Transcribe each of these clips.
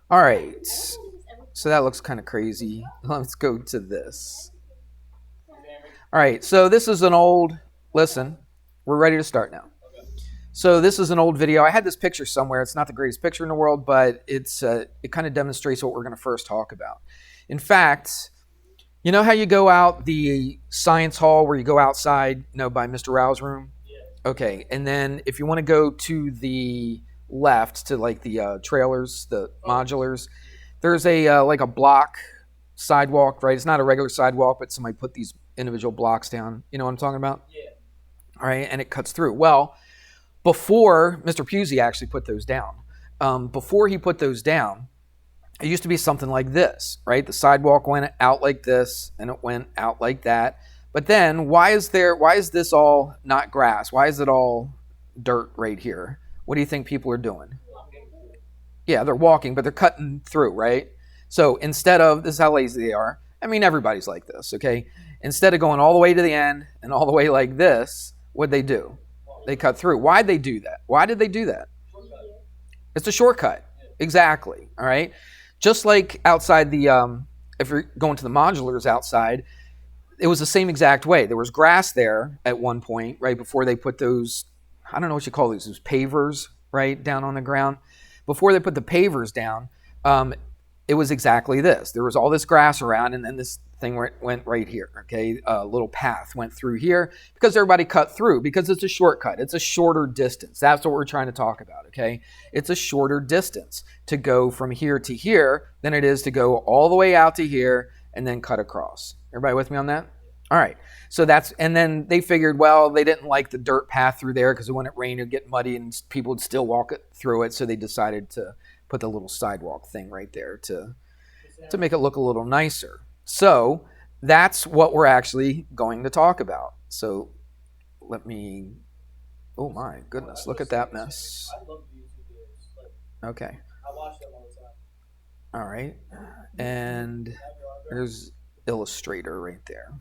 All right. So that looks kind of crazy. Let's go to this. All right. So this is an old, listen, we're ready to start now. So this is an old video. I had this picture somewhere. It's not the greatest picture in the world, but it kind of demonstrates what we're going to first talk about. In fact, you know how you go out the science hall where you go outside, by Mr. Rao's room? Okay, and then if you want to go to the left to like the trailers, the modulars, there's a like a block sidewalk, right? It's not a regular sidewalk, but somebody put these individual blocks down. You know what I'm talking about? Yeah. All right, and it cuts through. Well, before Mr. Pusey actually put those down, before he put those down, it used to be something like this, right? The sidewalk went out like this, and it went out like that. But then, why is this all not grass? Why is it all dirt right here? What do you think people are doing? Yeah, they're walking, but they're cutting through, right? So instead of, this is how lazy they are. I mean, everybody's like this, okay? Instead of going all the way to the end and all the way like this, what'd they do? They cut through. Why'd they do that? Why did they do that? It's a shortcut. Exactly, all right? Just like outside the, if you're going to the modulars outside, it was the same exact way. There was grass there at one point, right, before they put those, I don't know what you call those pavers, right, down on the ground. Before they put the pavers down, it was exactly this. There was all this grass around, and then this thing went right here, okay? A little path went through here because everybody cut through because it's a shortcut. It's a shorter distance. That's what we're trying to talk about, okay? It's a shorter distance to go from here to here than it is to go all the way out to here and then cut across. Everybody with me on that? All right. So and then they figured, well, they didn't like the dirt path through there because when it rained, it'd get muddy and people would still walk through it. So they decided to put the little sidewalk thing right there to make it look a little nicer. So that's what we're actually going to talk about. So oh my goodness, look at that mess. Okay. All right. And there's Illustrator right there.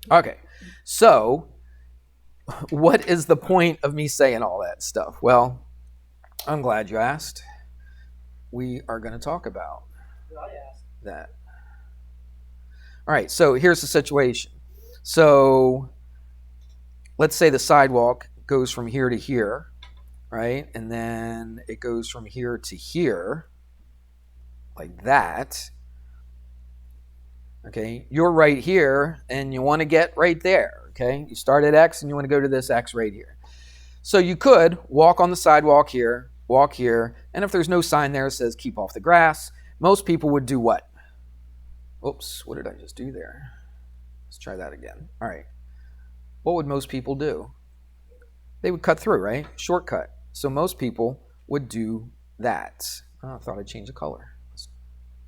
Okay, so what is the point of me saying all that stuff? Well, I'm glad you asked. We are going to talk about that. All right, so here's the situation. So let's say the sidewalk goes from here to here, right? And then it goes from here to here, like that. Okay, you're right here and you want to get right there, okay? You start at X and you want to go to this X right here. So you could walk on the sidewalk here, walk here, and if there's no sign there that says keep off the grass, most people would do what? Oops, what did I just do there? Let's try that again. All right. What would most people do? They would cut through, right? Shortcut. So most people would do that. Oh, I thought I'd change the color. Let's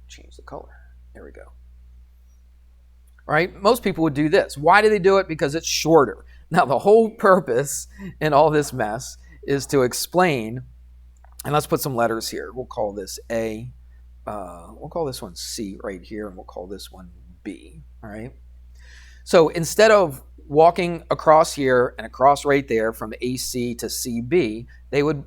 change the color. There we go. All right, most people would do this. Why do they do it? Because it's shorter. Now, the whole purpose in all this mess is to explain, and let's put some letters here. We'll call this A. We'll call this one C right here, and we'll call this one B. All right. So instead of walking across here and across right there from AC to CB,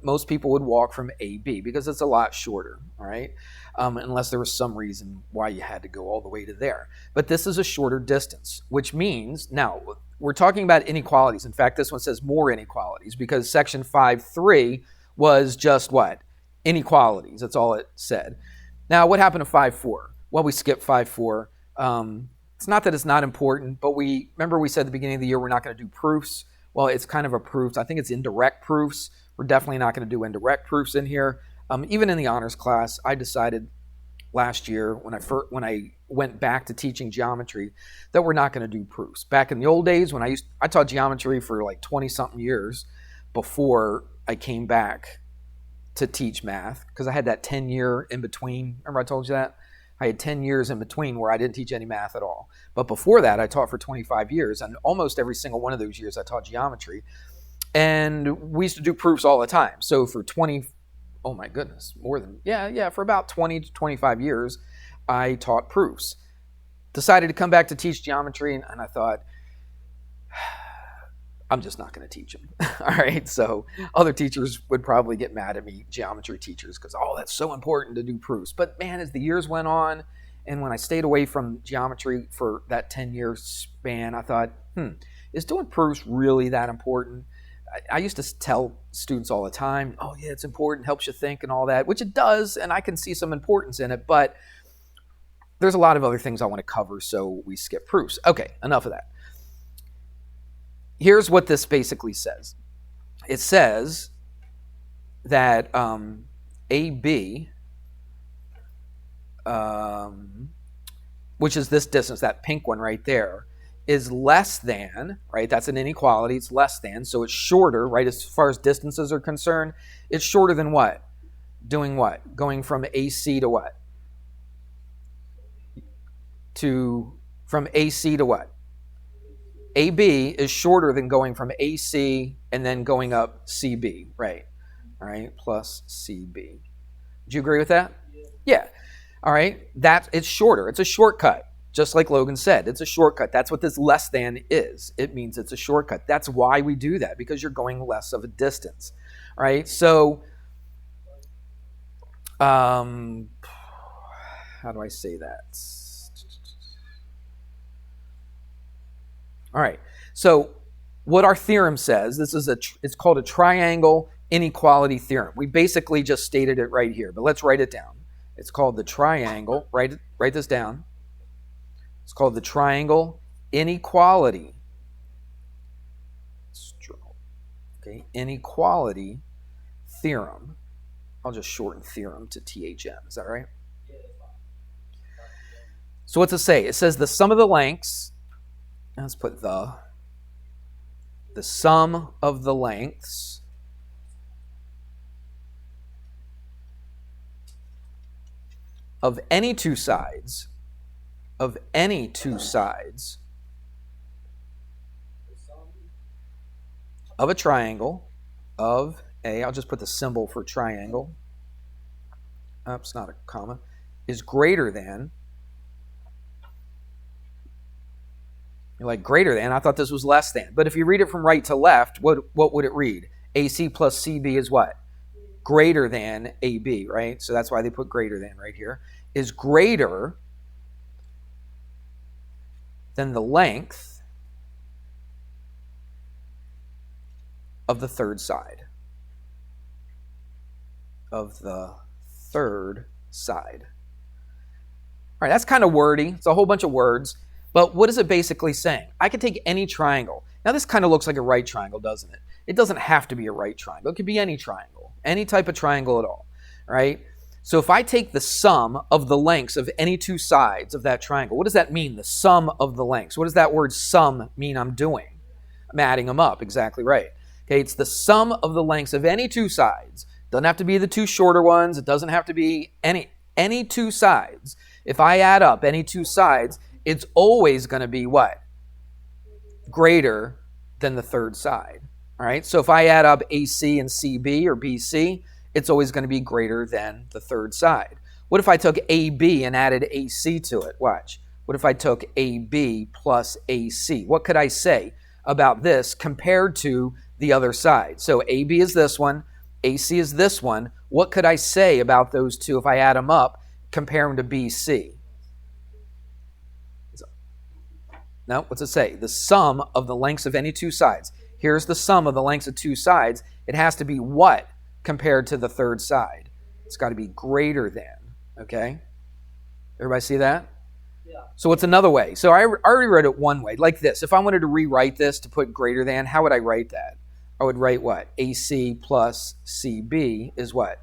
most people would walk from AB because it's a lot shorter. All right. Unless there was some reason why you had to go all the way to there. But this is a shorter distance, which means, now, we're talking about inequalities. In fact, this one says more inequalities because section 5.3 was just what? Inequalities. That's all it said. Now, what happened to 5.4? Well, we skipped 5.4. It's not that it's not important, but remember we said at the beginning of the year we're not going to do proofs. Well, it's kind of a proof. I think it's indirect proofs. We're definitely not going to do indirect proofs in here. Even in the honors class, I decided last year when I went back to teaching geometry that we're not going to do proofs. Back in the old days when I taught geometry for like 20-something years before I came back to teach math because I had that 10-year in between. Remember I told you that? I had 10 years in between where I didn't teach any math at all. But before that, I taught for 25 years, and almost every single one of those years I taught geometry. And we used to do proofs all the time. So for oh my goodness, for about 20 to 25 years, I taught proofs. Decided to come back to teach geometry, and I thought, I'm just not going to teach them. All right. So other teachers would probably get mad at me, geometry teachers, because, oh, that's so important to do proofs. But man, as the years went on, and when I stayed away from geometry for that 10-year span, I thought, is doing proofs really that important? I used to tell students all the time, oh, yeah, it's important, helps you think and all that, which it does, and I can see some importance in it, but there's a lot of other things I want to cover, so we skip proofs. Okay, enough of that. Here's what this basically says. It says that AB, which is this distance, that pink one right there, is less than, right? That's an inequality. It's less than, so it's shorter, right? As far as distances are concerned, it's shorter than what? Doing what? Going from AC to what? From AC to what? AB is shorter than going from AC and then going up CB, right? All right, plus CB. Do you agree with that? Yeah. All right, it's shorter. It's a shortcut, just like Logan said. It's a shortcut. That's what this less than is. It means it's a shortcut. That's why we do that, because you're going less of a distance. All right, so how do I say that? All right, so what our theorem says, it's called a triangle inequality theorem. We basically just stated it right here, but let's write it down. It's called the triangle, write this down. It's called the triangle inequality. Okay, inequality theorem. I'll just shorten theorem to THM. Is that right? So what's it say? It says the sum of the lengths. Let's put the sum of the lengths of any two sides of a triangle of a, I'll just put the symbol for triangle, oops, not a comma, is greater than. You're like, greater than? I thought this was less than. But if you read it from right to left, what would it read? AC plus CB is what? Greater than AB, right? So that's why they put greater than right here. Is greater than the length of the third side. Of the third side. All right, that's kind of wordy. It's a whole bunch of words. But what is it basically saying? I could take any triangle. Now this kind of looks like a right triangle, doesn't it? It doesn't have to be a right triangle. It could be any triangle, any type of triangle at all, right? So if I take the sum of the lengths of any two sides of that triangle, what does that mean, the sum of the lengths? What does that word sum mean I'm doing? I'm adding them up, exactly right. Okay, it's the sum of the lengths of any two sides. Doesn't have to be the two shorter ones. It doesn't have to be any two sides. If I add up any two sides, it's always going to be what? Greater than the third side. All right, so if I add up AC and CB or BC, it's always going to be greater than the third side. What if I took AB and added AC to it? Watch. What if I took AB plus AC? What could I say about this compared to the other side? So AB is this one, AC is this one. What could I say about those two if I add them up, compare them to BC? No, what's it say? The sum of the lengths of any two sides. Here's the sum of the lengths of two sides. It has to be what compared to the third side? It's got to be greater than, okay? Everybody see that? Yeah. So what's another way? So I already read it one way, like this. If I wanted to rewrite this to put greater than, how would I write that? I would write what? AC plus CB is what?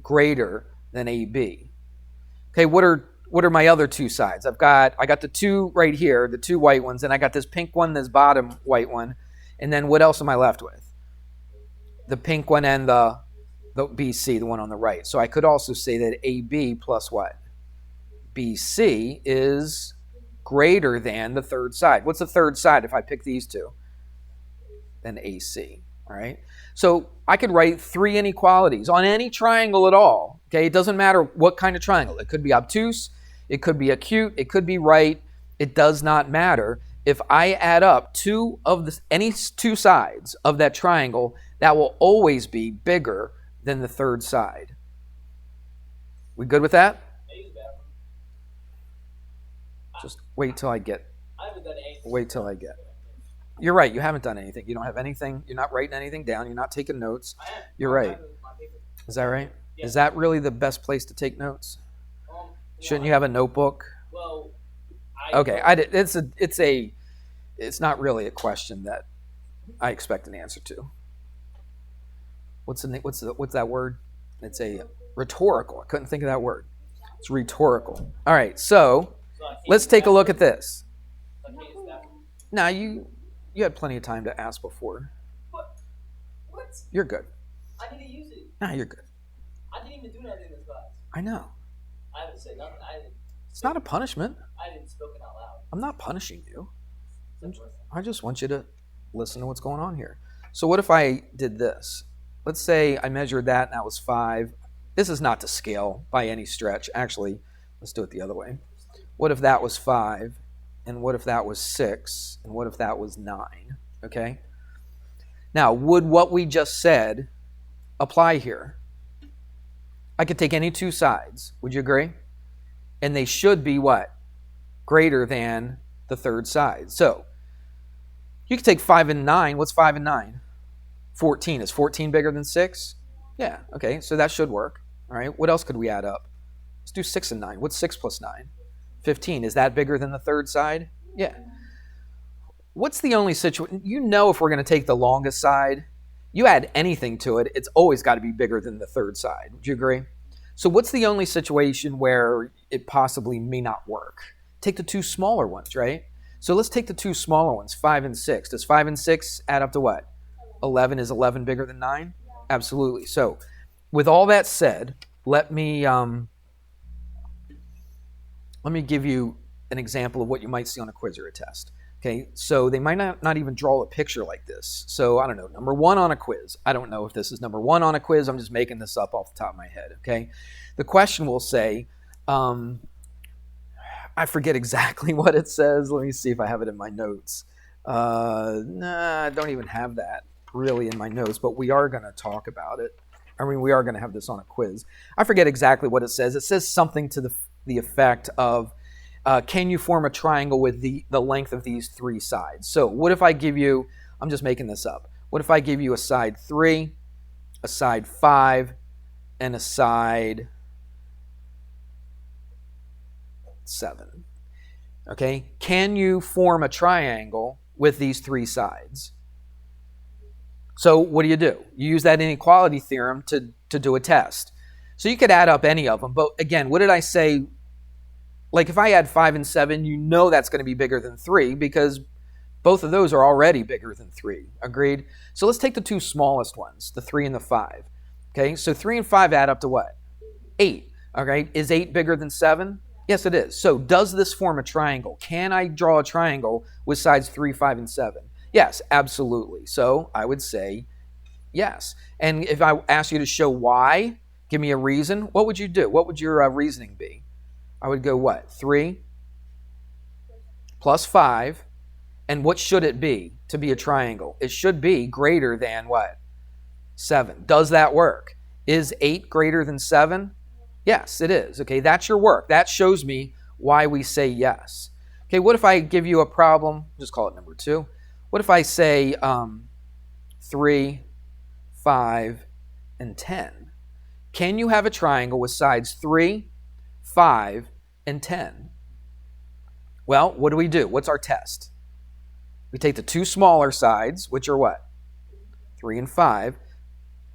Greater than AB. Okay, what are my other two sides? I got the two right here, the two white ones, and I got this pink one, this bottom white one. And then what else am I left with? The pink one and the BC, the one on the right. So I could also say that AB plus what? BC is greater than the third side. What's the third side if I pick these two? Then AC, all right? So I could write three inequalities on any triangle at all, okay? It doesn't matter what kind of triangle. It could be obtuse, it could be acute, it could be right. It does not matter. if I add up any two sides of that triangle, that will always be bigger than the third side. We good with that? Just wait till I get. You're right. You haven't done anything. You don't have anything. You're not writing anything down. You're not taking notes. You're right. Is that right? Is that really the best place to take notes? Shouldn't you have a notebook? Okay. It's not really a question that I expect an answer to. What's that word? It's a rhetorical. I couldn't think of that word. It's rhetorical. All right. So let's take a look at this. Now you had plenty of time to ask before. What? You're good. I didn't use it. Nah, you're good. I didn't even do nothing in this class. I know. I haven't said nothing. It's not a punishment. I didn't spoken out loud. I'm not punishing you. I just want you to listen to what's going on here. So what if I did this? Let's say I measured that and that was 5. This is not to scale by any stretch. Actually, let's do it the other way. What if that was 5? And what if that was 6? And what if that was 9? Okay? Now, would what we just said apply here? I could take any two sides. Would you agree? And they should be what? Greater than the third side. So, you could take 5 and 9. What's 5 and 9? 14. Is 14 bigger than 6? Yeah, okay, so that should work. All right, what else could we add up? Let's do 6 and 9. What's 6 plus 9? 15. Is that bigger than the third side? Yeah. What's the only situation? You know, if we're going to take the longest side, you add anything to it, it's always got to be bigger than the third side. Would you agree? So what's the only situation where it possibly may not work? Take the two smaller ones, right? So let's take the two smaller ones, 5 and 6. Does 5 and 6 add up to what? 11. Is 11 bigger than 9? Absolutely. So with all that said, let me give you an example of what you might see on a quiz or a test. Okay, so they might not even draw a picture like this. So I don't know, number 1 on a quiz. I don't know if this is number 1 on a quiz. I'm just making this up off the top of my head, okay? The question will say, I forget exactly what it says. Let me see if I have it in my notes. Nah, I don't even have that really in my notes, but we are going to talk about it. I mean, we are going to have this on a quiz. I forget exactly what it says. It says something to the effect of, can you form a triangle with the length of these 3 sides? So what if I give you, I'm just making this up, what if I give you a side 3, a side 5, and a side 7? Okay, can you form a triangle with these 3 sides? So what do? You use that inequality theorem to do a test. So you could add up any of them, but again, what did I say? Like if I add 5 and 7, you know that's going to be bigger than 3 because both of those are already bigger than 3. Agreed? So let's take the 2 smallest ones, the 3 and the 5. Okay, so 3 and 5 add up to what? 8. All right, is 8 bigger than 7? Yes, it is. So does this form a triangle? Can I draw a triangle with sides 3, 5, and 7? Yes, absolutely. So I would say yes. And if I ask you to show why, give me a reason, what would you do? What would your reasoning be? I would go what? 3 plus 5. And what should it be to be a triangle? It should be greater than what? 7. Does that work? Is 8 greater than 7? Yes, it is. Okay, that's your work. That shows me why we say yes. Okay, what if I give you a problem? Just call it number 2. What if I say 3, 5, and 10? Can you have a triangle with sides 3, 5, and 10? Well, what do? What's our test? We take the 2 smaller sides, which are what? 3 and 5.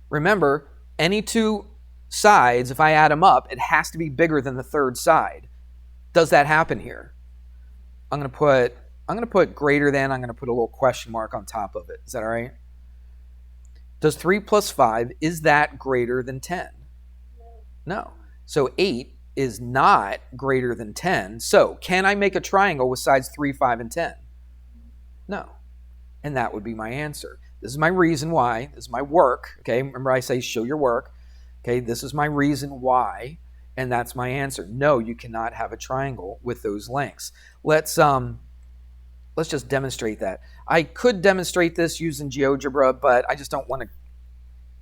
Remember, any 2 sides, if I add them up, it has to be bigger than the third side. Does that happen here? I'm going to put greater than, I'm going to put a little question mark on top of it. Is that all right? Does 3 plus 5, is that greater than 10? No. So 8 is not greater than 10. So can I make a triangle with sides 3, 5, and 10? No. And that would be my answer. This is my reason why. This is my work. Okay, remember I say show your work. Okay, this is my reason why, and that's my answer. No, you cannot have a triangle with those lengths. Let's let's just demonstrate that. I could demonstrate this using GeoGebra, but I just don't want to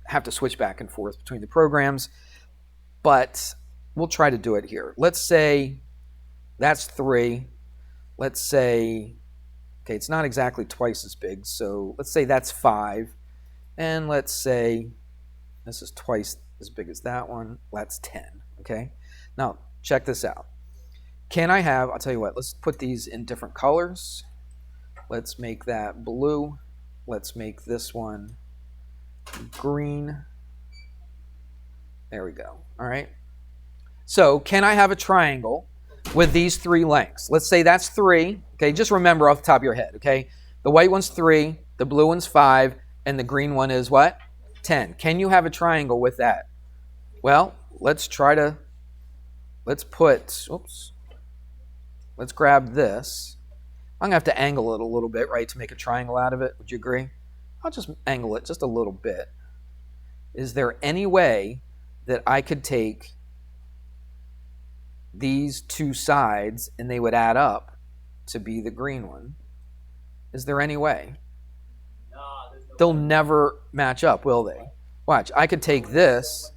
have to switch back and forth between the programs. But we'll try to do it here. Let's say that's 3. Let's say, okay, it's not exactly twice as big, so let's say that's 5. And let's say this is twice as big as that one. That's 10, okay? Now, check this out. Can I have, I'll tell you what, let's put these in different colors. Let's make that blue. Let's make this one green. There we go, all right? So can I have a triangle with these 3 lengths? Let's say that's 3, okay? Just remember off the top of your head, okay? The white one's 3, the blue one's 5, and the green one is what? 10. Can you have a triangle with that? Well, let's grab this. I'm going to have to angle it a little bit, right, to make a triangle out of it. Would you agree? I'll just angle it just a little bit. Is there any way that I could take these 2 sides and they would add up to be the green one? Is there any way? They'll never match up, will they? Watch, I could take this,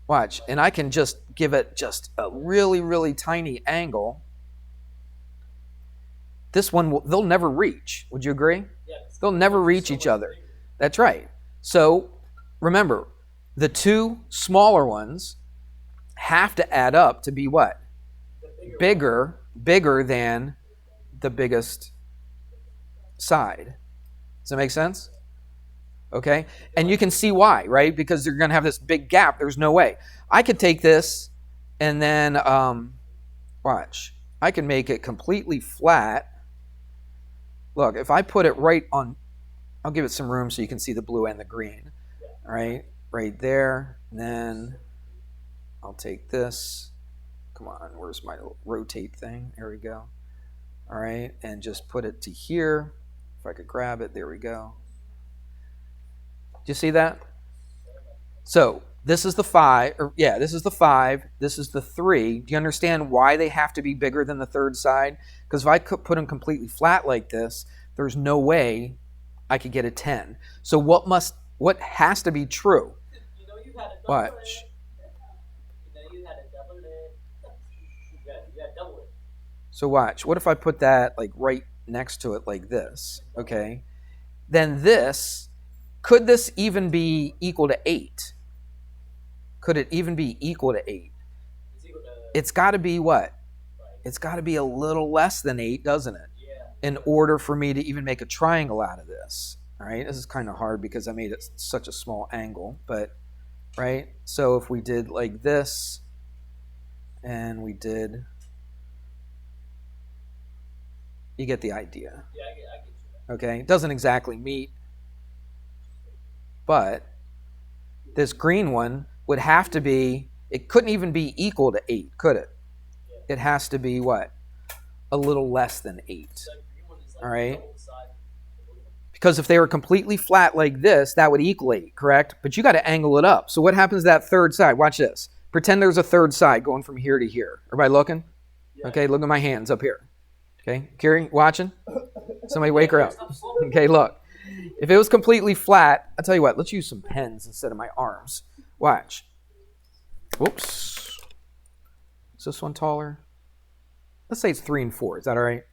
watch, and I can just give it just a really, really tiny angle. This one, they'll never reach. Would you agree? Yes. They'll never reach each other. That's right. So remember, the 2 smaller ones have to add up to be what? Bigger than the biggest side. Does that make sense? Okay? And you can see why, right? Because you're going to have this big gap. There's no way. I could take this and then, watch. I can make it completely flat. Look, if I put it right on, I'll give it some room so you can see the blue and the green. All right? Right there. And then I'll take this. Come on, where's my rotate thing? There we go. All right, and just put it to here. If I could grab it, there we go. Do you see that? So this is the 5, this is the 5, this is the 3. Do you understand why they have to be bigger than the third side? Because if I could put them completely flat like this, there's no way I could get a 10. So what has to be true? Watch. So watch. What if I put that like right next to it like this? Okay. Then could this even be equal to 8? Could it even be equal to 8? It's got to be what? It's got to be a little less than 8, doesn't it? In order for me to even make a triangle out of this. All right. This is kind of hard because I made it such a small angle, but right. So if we did like this and we did, you get the idea. Yeah, I get you. Okay. It doesn't exactly meet, but this green one would have to be, it couldn't even be equal to 8, could it? Yeah. It has to be what? A little less than 8. All right? Because if they were completely flat like this, that would equal 8, correct? But you got to angle it up. So what happens to that third side? Watch this. Pretend there's a third side going from here to here. Everybody looking? Yeah. Okay, look at my hands up here. Okay, Carrie, watching? Somebody wake her up. Okay, look. If it was completely flat, I'll tell you what, let's use some pens instead of my arms. Watch. Whoops. Is this one taller? Let's say it's 3 and 4. Is that all right?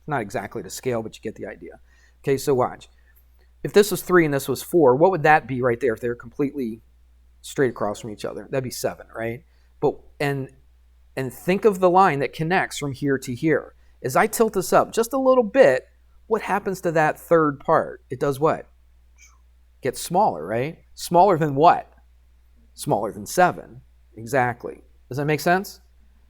Not exactly to scale, but you get the idea. Okay, so watch. If this was 3 and this was 4, what would that be right there if they were completely straight across from each other? That'd be 7, right? But and think of the line that connects from here to here. As I tilt this up just a little bit, what happens to that third part? It does what? Gets smaller, right? Smaller than what? Smaller than 7. Exactly. Does that make sense?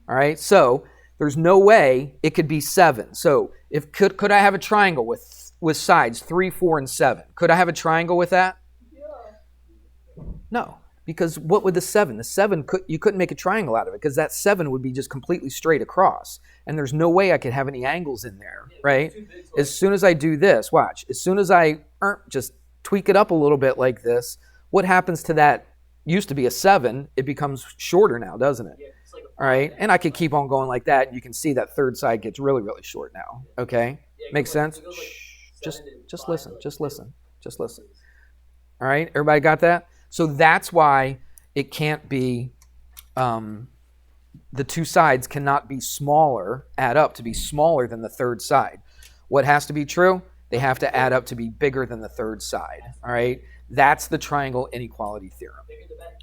All right, so there's no way it could be 7. So if could I have a triangle with sides 3, 4, and 7? Could I have a triangle with that? Yeah. No, because what would the 7? The 7 you couldn't make a triangle out of it because that 7 would be just completely straight across, and there's no way I could have any angles in there, right? As soon as I do this, watch. As soon as I just tweak it up a little bit like this, what happens to that? Used to be a 7, it becomes shorter now, doesn't it? All right, and I could keep on going like that, and you can see that third side gets really, really short now, okay? Make sense? Just listen. Just listen. Just listen. All right, everybody got that? So that's why it can't be, the two sides cannot be smaller, add up to be smaller than the third side. What has to be true? They have to add up to be bigger than the third side. All right, that's the triangle inequality theorem.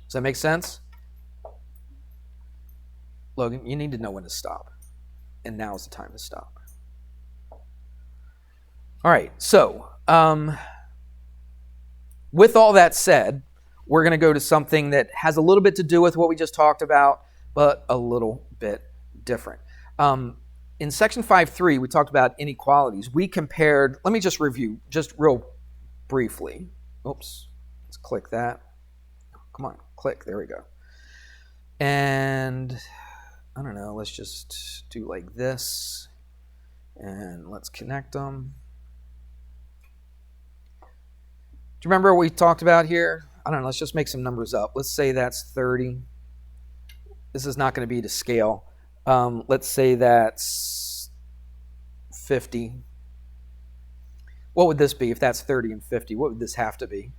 Does that make sense? Logan, you need to know when to stop. And now is the time to stop. All right, so with all that said, we're going to go to something that has a little bit to do with what we just talked about, but a little bit different. In section 5.3, we talked about inequalities. We compared, let me just review, just real briefly. Oops, let's click that. Come on, click, there we go. And I don't know, let's just do like this, and let's connect them. Do you remember what we talked about here? I don't know, let's just make some numbers up. Let's say that's 30. This is not going to be to scale. Let's say that's 50. What would this be if that's 30 and 50? What would this have to be?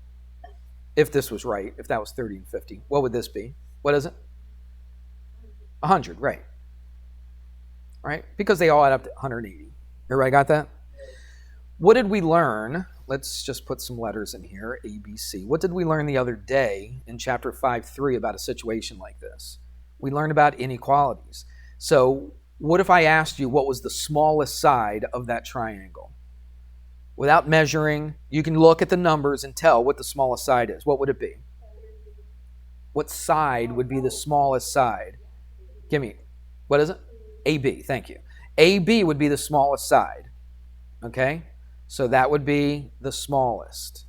If this was right, if that was 30 and 50, what would this be? What is it? 100, right. Right? Because they all add up to 180. Everybody got that? What did we learn? Let's just put some letters in here, A, B, C. What did we learn the other day in chapter 5.3 about a situation like this? We learned about inequalities. So what if I asked you what was the smallest side of that triangle? Without measuring, you can look at the numbers and tell what the smallest side is. What would it be? What side would be the smallest side? Give me, what is it? AB, thank you. AB would be the smallest side, okay? So that would be the smallest.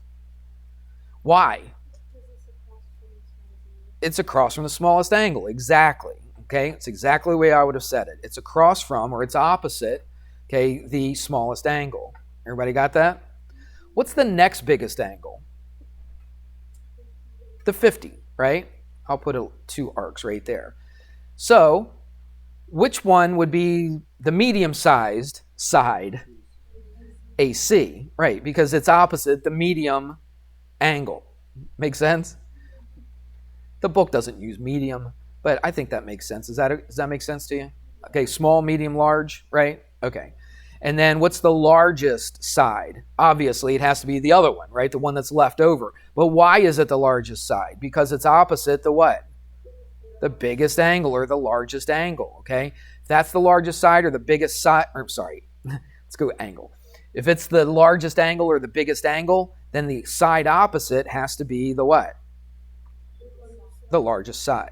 Why? It's across from the smallest angle, exactly, okay? It's exactly the way I would have said it. It's across from, or it's opposite, okay, the smallest angle. Everybody got that? What's the next biggest angle? The 50, right? I'll put two arcs right there. So, which one would be the medium-sized side? AC, right, because it's opposite the medium angle. Make sense? The book doesn't use medium, but I think that makes sense. Does that make sense to you? Okay, small, medium, large, right? Okay. And then what's the largest side? Obviously, it has to be the other one, right? The one that's left over. But why is it the largest side? Because it's opposite the what? The biggest angle or the largest angle, okay? If that's the largest side or the biggest side, or sorry, let's go angle. If it's the largest angle or the biggest angle, then the side opposite has to be the what? The largest side.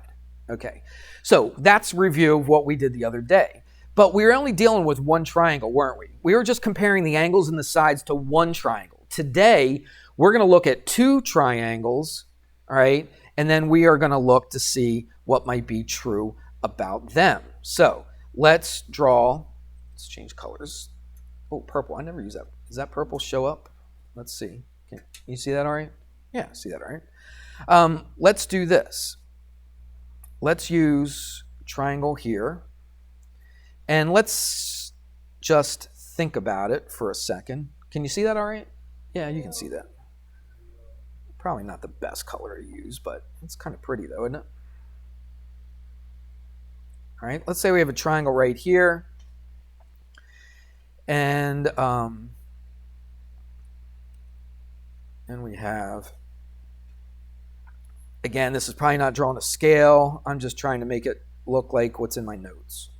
Okay, so that's a review of what we did the other day. But we were only dealing with one triangle, weren't we? We were just comparing the angles and the sides to one triangle. Today, we're going to look at two triangles, all right? And then we are going to look to see what might be true about them. So let's draw. Let's change colors. Oh, purple. I never use that. Does that purple show up? Let's see. Can you see that all right? Yeah, see that all right. Let's do this. Let's use triangle here. And let's just think about it for a second. Can you see that all right? Yeah, you can see that. Probably not the best color to use, but it's kind of pretty though, isn't it? All right, let's say we have a triangle right here. And we have, again, this is probably not drawn to scale. I'm just trying to make it look like what's in my notes.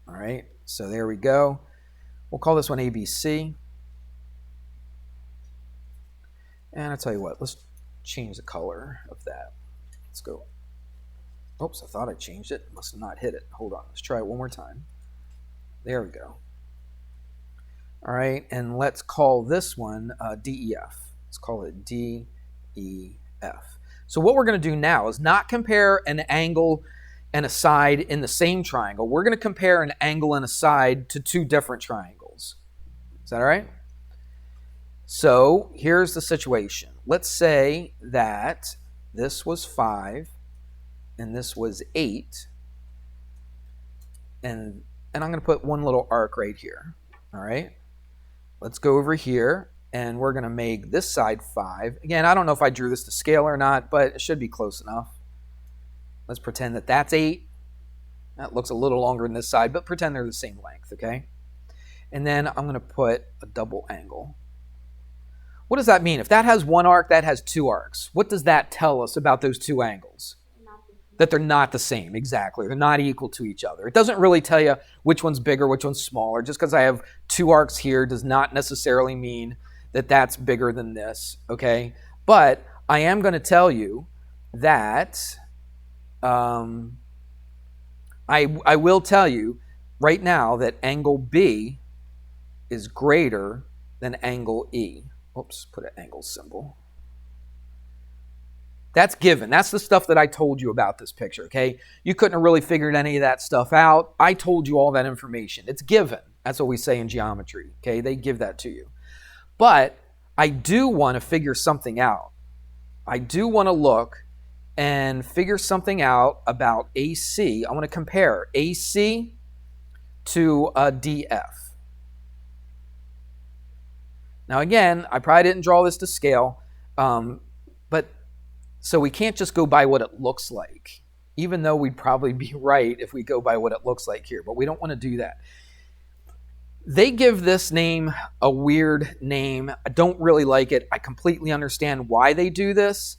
All right, so there we go. We'll call this one ABC. And I'll tell you what, let's change the color of that. Let's go. Oops, I thought I changed it. Must have not hit it. Hold on, let's try it one more time. There we go. All right, and let's call this one DEF. Let's call it DEF. So what we're going to do now is not compare an angle and a side in the same triangle. We're going to compare an angle and a side to two different triangles. Is that all right? So here's the situation. Let's say that this was 5 and this was 8. And I'm going to put one little arc right here. All right? let's go over here, and we're going to make this side 5. Again, I don't know if I drew this to scale or not, but it should be close enough. Let's pretend that that's 8. That looks a little longer than this side, but pretend they're the same length, okay? And then I'm going to put a double angle. What does that mean? If that has 1 arc, that has 2 arcs. What does that tell us about those 2 angles? That they're not the same, exactly. They're not equal to each other. It doesn't really tell you which one's bigger, which one's smaller. Just because I have 2 arcs here does not necessarily mean that that's bigger than this, okay? But I am going to tell you that I will tell you right now that angle B is greater than angle E. Oops, put an angle symbol. That's given. That's the stuff that I told you about this picture, okay? You couldn't have really figured any of that stuff out. I told you all that information. It's given. That's what we say in geometry, okay? They give that to you. But I do want to figure something out. I do want to look and figure something out about AC. I want to compare AC to DF. Now again, I probably didn't draw this to scale, but so we can't just go by what it looks like, even though we'd probably be right if we go by what it looks like here, but we don't want to do that. They give this name a weird name. I don't really like it. I completely understand why they do this,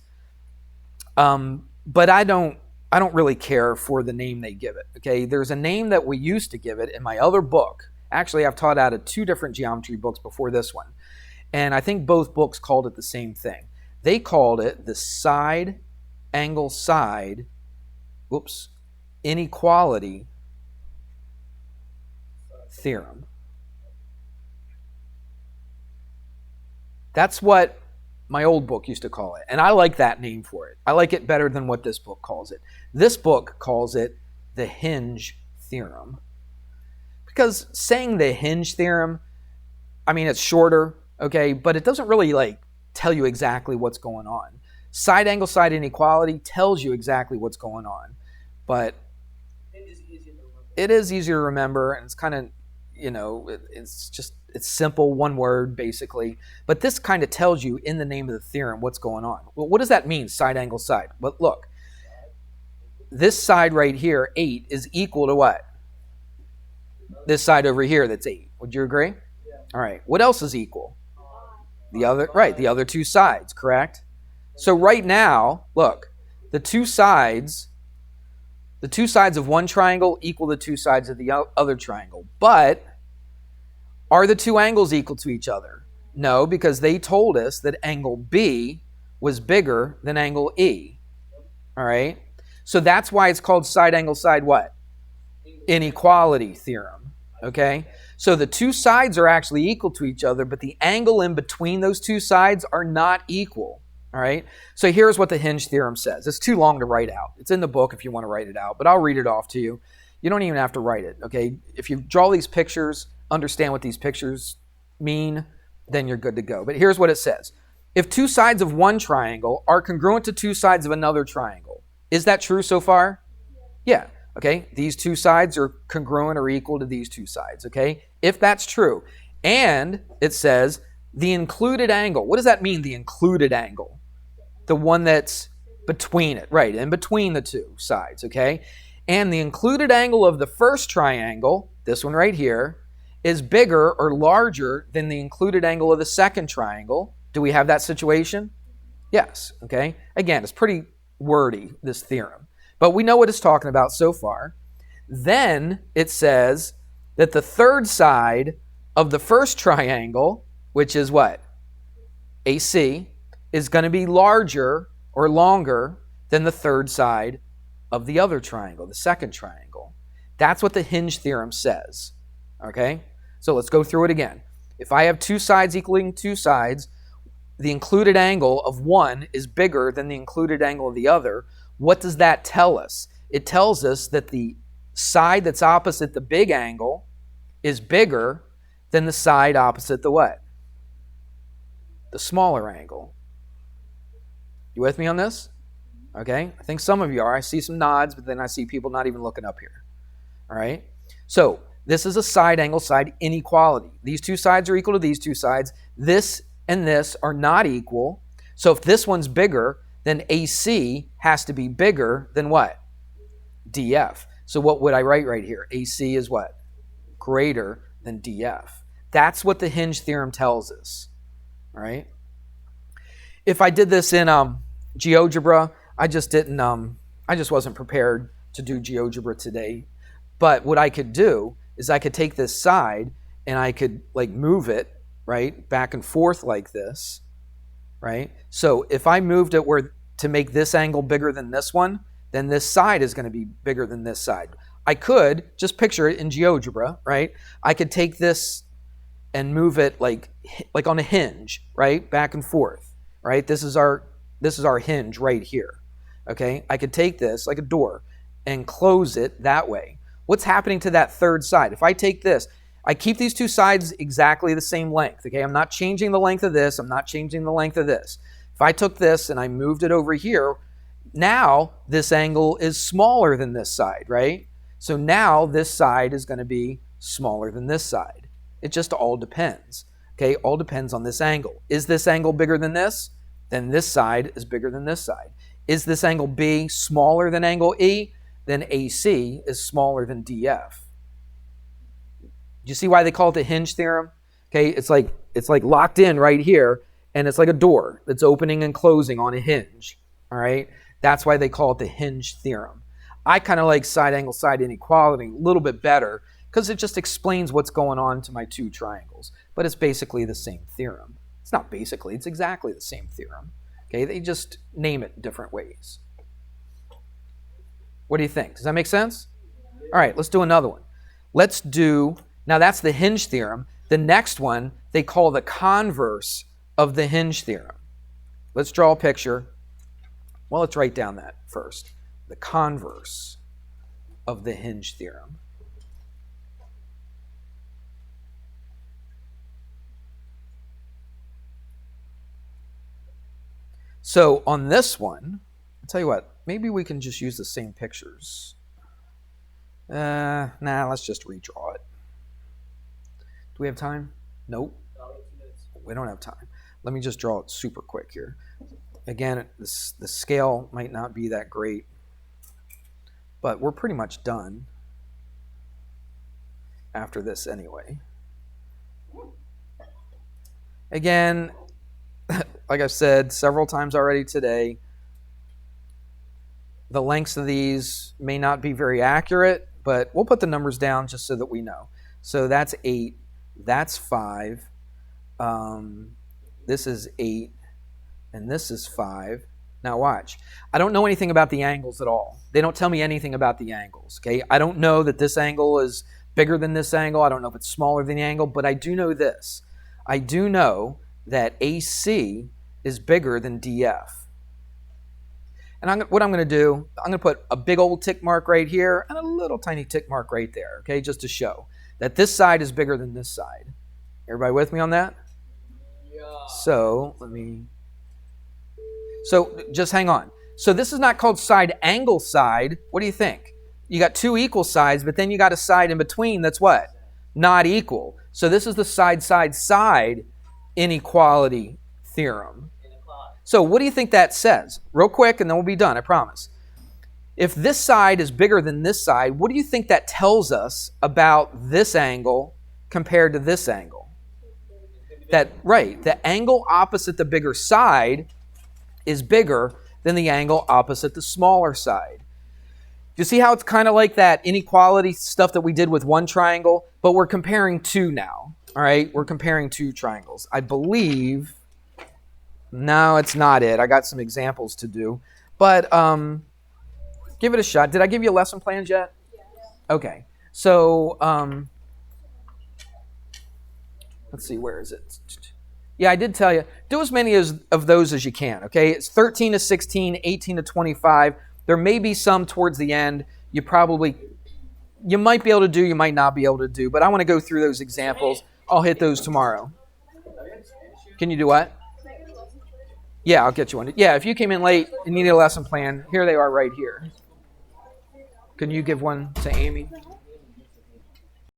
but I don't really care for the name they give it. Okay, there's a name that we used to give it in my other book. Actually, I've taught out of 2 different geometry books before this one, and I think both books called it the same thing. They called it the side angle side, inequality theorem. That's what my old book used to call it, and I like that name for it. I like it better than what this book calls it. This book calls it the hinge theorem. Because saying the hinge theorem, I mean, it's shorter, okay, but it doesn't really tell you exactly what's going on. Side angle side inequality tells you exactly what's going on, but it is easier to remember, and it's kind of, it's simple, one word basically. But this kind of tells you in the name of the theorem what's going on. Well, what does that mean, side angle side? Well, look, this side right here, 8, is equal to what? This side over here, that's 8. Would you agree? Yeah. All right. What else is equal? The other 2 sides, correct? So right now, look, the two sides of one triangle equal the 2 sides of the other triangle. But are the 2 angles equal to each other? No, because they told us that angle B was bigger than angle E. All right? So that's why it's called side angle side what? Inequality theorem. Okay? So the 2 sides are actually equal to each other, but the angle in between those 2 sides are not equal. All right? So here's what the hinge theorem says. It's too long to write out. It's in the book if you want to write it out, but I'll read it off to you. You don't even have to write it, okay? If you draw these pictures, understand what these pictures mean, then you're good to go. But here's what it says. If 2 sides of one triangle are congruent to 2 sides of another triangle, is that true so far? Yeah. Okay, these 2 sides are congruent or equal to these 2 sides, okay? If that's true, and it says the included angle. What does that mean, the included angle? The one that's between it, right, in between the 2 sides, okay? And the included angle of the first triangle, this one right here, is bigger or larger than the included angle of the second triangle. Do we have that situation? Yes, okay? Again, it's pretty wordy, this theorem. But we know what it's talking about so far. Then it says that the third side of the first triangle, which is what? AC, is going to be larger or longer than the third side of the other triangle, the second triangle. That's what the hinge theorem says. Okay? So let's go through it again. If I have 2 sides equaling 2 sides, the included angle of one is bigger than the included angle of the other. What does that tell us? It tells us that the side that's opposite the big angle is bigger than the side opposite the what? The smaller angle. You with me on this? Okay, I think some of you are. I see some nods, but then I see people not even looking up here. All right? So This is a side angle side inequality. These two sides are equal to these two sides. This and this are not equal. So if this one's bigger, then AC has to be bigger than what? DF. So what would I write right here? AC is what? Greater than DF. That's what the hinge theorem tells us. All right. If I did this in GeoGebra, I just wasn't prepared to do GeoGebra today. But what I could do is I could take this side and I could like move it, right, back and forth like this, right? So if I moved it where to make this angle bigger than this one, then this side is going to be bigger than this side. I could just picture it in GeoGebra, right? I could take this and move it like on a hinge, right, back and forth, right? This is our hinge right here. Okay, I could take this like a door and close it that way. What's happening to that third side? If I take this, I keep these two sides exactly the same length. Okay, I'm not changing the length of this. I'm not changing the length of this. If I took this and I moved it over here, now this angle is smaller than this side, right? So now this side is going to be smaller than this side. It just all depends. Okay, all depends on this angle. Is this angle bigger than this? Then this side is bigger than this side. Is this angle B smaller than angle E? Then AC is smaller than DF. Do you see why they call it the hinge theorem? Okay, it's like locked in right here, and it's like a door that's opening and closing on a hinge. All right, that's why they call it the hinge theorem. I kind of like side angle side inequality a little bit better because it just explains what's going on to my two triangles. But it's basically the same theorem. It's not basically, it's exactly the same theorem. Okay, they just name it different ways. What do you think? Does that make sense? All right, let's do another one. Now that's the hinge theorem. The next one they call the converse of the hinge theorem. Let's draw a picture. Well, let's write down that first. The converse of the hinge theorem. So on this one, I'll tell you what, maybe we can just use the same pictures. Let's just redraw it. Do we have time? Nope. We don't have time. Let me just draw it super quick here. Again, the scale might not be that great, but we're pretty much done after this anyway. Again, like I've said several times already today, the lengths of these may not be very accurate, but we'll put the numbers down just so that we know. So that's 8, that's 5, this is 8, and this is 5. Now watch. I don't know anything about the angles at all. They don't tell me anything about the angles, okay? I don't know that this angle is bigger than this angle. I don't know if it's smaller than the angle, but I do know this. I do know that AC is bigger than DF. And what I'm going to do, I'm going to put a big old tick mark right here and a little tiny tick mark right there, okay, just to show that this side is bigger than this side. Everybody with me on that? Yeah. So just hang on. So this is not called side angle side. What do you think? You got two equal sides, but then you got a side in between that's what? Not equal. So this is the side inequality theorem. So what do you think that says? Real quick, and then we'll be done, I promise. If this side is bigger than this side, what do you think that tells us about this angle compared to this angle? The angle opposite the bigger side is bigger than the angle opposite the smaller side. Do you see how it's kind of like that inequality stuff that we did with one triangle? But we're comparing two now, all right? We're comparing two triangles. I believe... No, it's not it. I got some examples to do. But give it a shot. Did I give you lesson plans yet? Yeah. Okay. So let's see. Where is it? Yeah, I did tell you. Do as many of those as you can, okay? It's 13 to 16, 18 to 25. There may be some towards the end. You might be able to do, you might not be able to do. But I want to go through those examples. I'll hit those tomorrow. Can you do what? Yeah, I'll get you one. Yeah, if you came in late and needed a lesson plan, here they are right here. Can you give one to Amy?